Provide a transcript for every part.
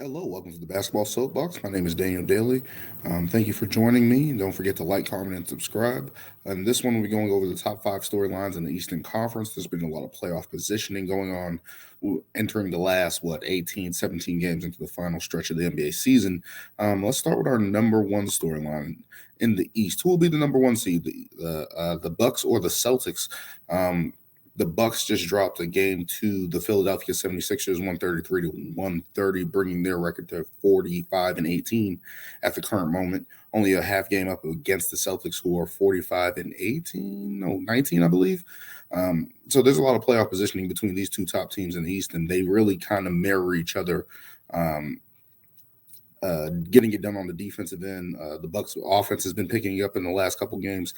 Hello, welcome to the Basketball Soapbox. My name is Daniel Daly. Thank you for joining me. Don't forget to like, comment, and subscribe. In this one, we'll be going over the top five storylines in the Eastern Conference. There's been a lot of playoff positioning going on, entering the last, 18, 17 games into the final stretch of the NBA season. Let's start with our number one storyline in the East. Who will be the number one seed, the Bucks or the Celtics? The Bucks just dropped a game to the Philadelphia 76ers 133 to 130, bringing their record to 45 and 18 at the current moment. Only a half game up against the Celtics, who are 45 and 18, no, 19, I believe. So there's a lot of playoff positioning between these two top teams in the East, and they really kind of mirror each other. Getting it done on the defensive end. The Bucks offense has been picking up in the last couple games.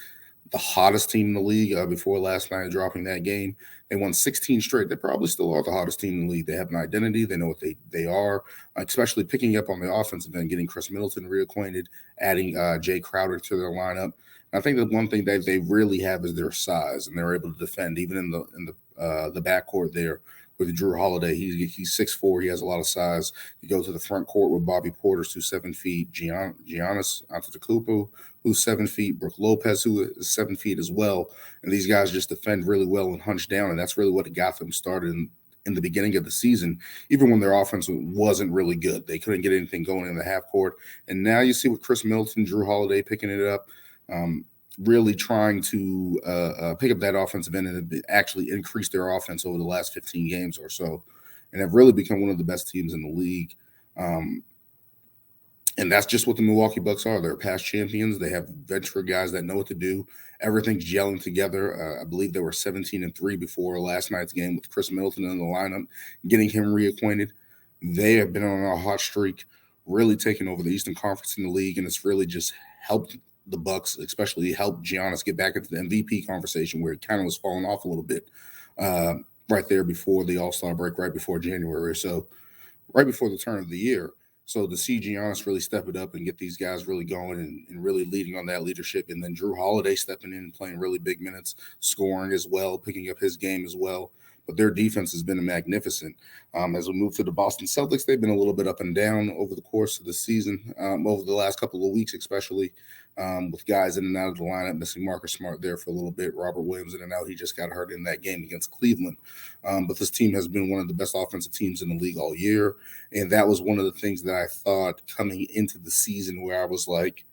The hottest team in the league before last night dropping that game. They won 16 straight. They probably still are the hottest team in the league. They have an identity. They know what they are, especially picking up on the offensive end, getting Chris Middleton reacquainted, adding Jay Crowder to their lineup. I think the one thing that they really have is their size, and they're able to defend even in the backcourt there with Drew Holiday. He's 6'4". He has a lot of size. You go to the front court with Bobby Portis, who's 7 feet, Giannis Antetokounmpo, who's 7 feet, Brook Lopez, who is 7 feet as well. And these guys just defend really well and hunch down, and that's really what got them started in the beginning of the season, even when their offense wasn't really good. They couldn't get anything going in the half court. And now you see with Chris Middleton, Drew Holiday picking it up, really trying to pick up that offensive end and actually increase their offense over the last 15 games or so, and have really become one of the best teams in the league. And that's just what the Milwaukee Bucks are. They're past champions. They have veteran guys that know what to do. Everything's gelling together. I believe they were 17-3 before last night's game with Chris Middleton in the lineup, getting him reacquainted. They have been on a hot streak, really taking over the Eastern Conference in the league, and it's really just helped the Bucks, especially helped Giannis get back into the MVP conversation where it kind of was falling off a little bit right there before the All-Star break, right before January or so, right before the turn of the year. So to see Giannis really step it up and get these guys really going and really leading on that leadership, and then Drew Holiday stepping in and playing really big minutes, scoring as well, picking up his game as well. But their defense has been magnificent. As we move to the Boston Celtics, they've been a little bit up and down over the course of the season, over the last couple of weeks, especially with guys in and out of the lineup, missing Marcus Smart there for a little bit, Robert Williams in and out. He just got hurt in that game against Cleveland. But this team has been one of the best offensive teams in the league all year. And that was one of the things that I thought coming into the season where I was like,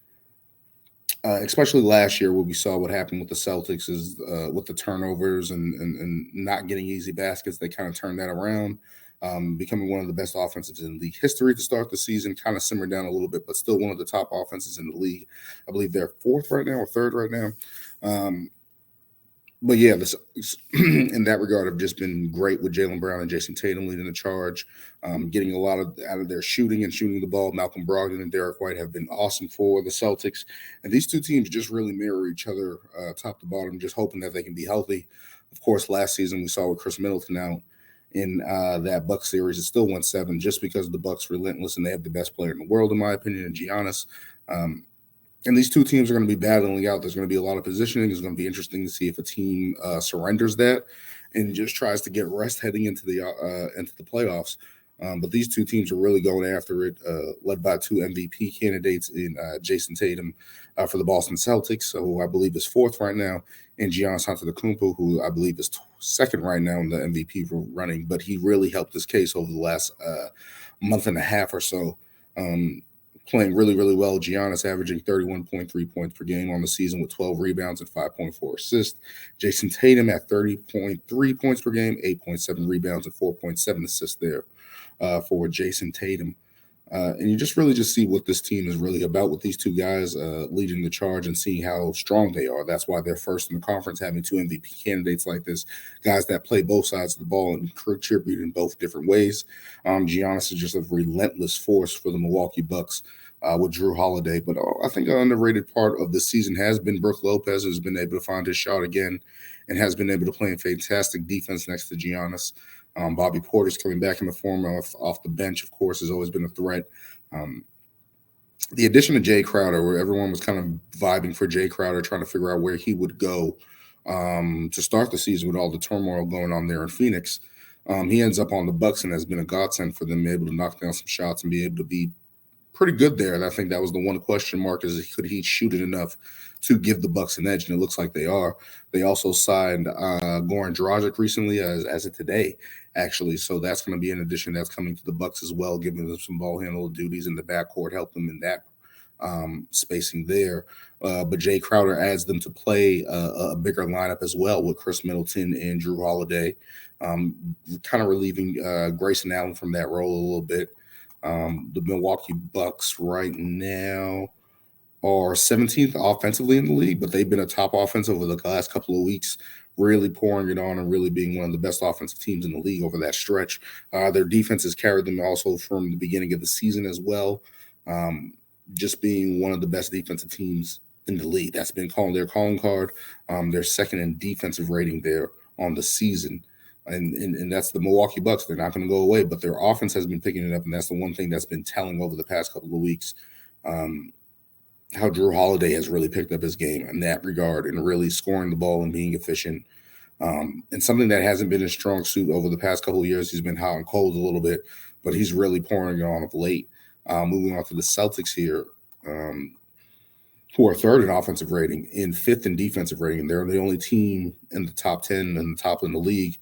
especially last year where we saw what happened with the Celtics is with the turnovers and not getting easy baskets, they kind of turned that around, becoming one of the best offenses in league history to start the season, kind of simmered down a little bit, but still one of the top offenses in the league. I believe they're fourth right now or third right now. But yeah, in that regard, have just been great with Jaylen Brown and Jason Tatum leading the charge, getting a lot out of their shooting and shooting the ball. Malcolm Brogdon and Derek White have been awesome for the Celtics, and these two teams just really mirror each other, top to bottom. Just hoping that they can be healthy. Of course, last season we saw with Chris Middleton out in that Bucks series, it still went 7 just because the Bucks relentless and they have the best player in the world, in my opinion, in Giannis. And these two teams are going to be battling out. There's going to be a lot of positioning. It's going to be interesting to see if a team surrenders that and just tries to get rest heading into the playoffs. But these two teams are really going after it, led by two MVP candidates in Jason Tatum for the Boston Celtics, who I believe is fourth right now, and Giannis Antetokounmpo, who I believe is second right now in the MVP running. But he really helped his case over the last month and a half or so. Playing really, really well. Giannis averaging 31.3 points per game on the season with 12 rebounds and 5.4 assists. Jason Tatum at 30.3 points per game, 8.7 rebounds and 4.7 assists there for Jason Tatum. And you just really just see what this team is really about with these two guys leading the charge and seeing how strong they are. That's why they're first in the conference, having two MVP candidates like this, guys that play both sides of the ball and contribute in both different ways. Giannis is just a relentless force for the Milwaukee Bucks with Drew Holiday. But I think an underrated part of the season has been Brook Lopez, who's been able to find his shot again and has been able to play a fantastic defense next to Giannis. Bobby Portis coming back in the form of off the bench, of course, has always been a threat. The addition of Jay Crowder, where everyone was kind of vibing for Jay Crowder, trying to figure out where he would go to start the season with all the turmoil going on there in Phoenix. He ends up on the Bucks and has been a godsend for them, able to knock down some shots and be able to be pretty good there. And I think that was the one question mark is could he shoot it enough to give the Bucks an edge? And it looks like they are. They also signed Goran Dragic recently as of today, actually. So that's going to be an addition that's coming to the Bucks as well, giving them some ball handle duties in the backcourt, help them in that spacing there. But Jay Crowder adds them to play a bigger lineup as well with Chris Middleton and Drew Holiday, kind of relieving Grayson Allen from that role a little bit. The Milwaukee Bucks right now are 17th offensively in the league, but they've been a top offense over the last couple of weeks, really pouring it on and really being one of the best offensive teams in the league over that stretch. Their defense has carried them also from the beginning of the season as well, just being one of the best defensive teams in the league. That's been their calling card. They're second in defensive rating there on the season. And that's the Milwaukee Bucks. They're not going to go away, but their offense has been picking it up, and that's the one thing that's been telling over the past couple of weeks. How Drew Holiday has really picked up his game in that regard and really scoring the ball and being efficient. And something that hasn't been his strong suit over the past couple of years. He's been hot and cold a little bit, but he's really pouring it on of late. Moving on to the Celtics here, who are third in offensive rating and fifth in defensive rating. They're the only team in the top 10 and the top in the league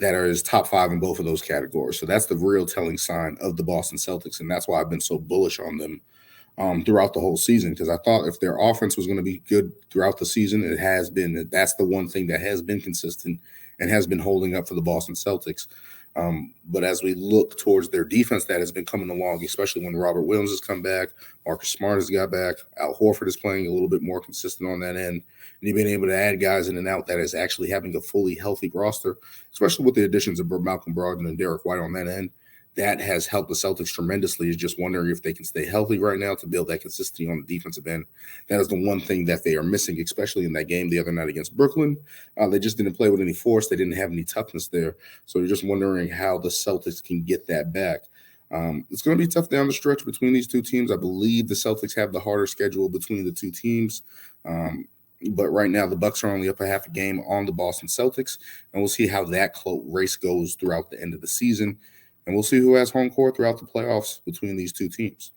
that is top 5 in both of those categories. So that's the real telling sign of the Boston Celtics, and that's why I've been so bullish on them throughout the whole season, because I thought if their offense was going to be good throughout the season, it has been. That's the one thing that has been consistent and has been holding up for the Boston Celtics. But as we look towards their defense, that has been coming along, especially when Robert Williams has come back, Marcus Smart has got back, Al Horford is playing a little bit more consistent on that end, and you've been able to add guys in and out that is actually having a fully healthy roster, especially with the additions of Malcolm Brogdon and Derek White on that end. That has helped the Celtics tremendously. Is just wondering if they can stay healthy right now to build that consistency on the defensive end. That is the one thing that they are missing, especially in that game the other night against Brooklyn. They just didn't play with any force. They didn't have any toughness there. So you're just wondering how the Celtics can get that back. It's going to be tough down the stretch between these two teams. I believe the Celtics have the harder schedule between the two teams. But right now, the Bucks are only up a half a game on the Boston Celtics, and we'll see how that race goes throughout the end of the season. And we'll see who has home court throughout the playoffs between these two teams.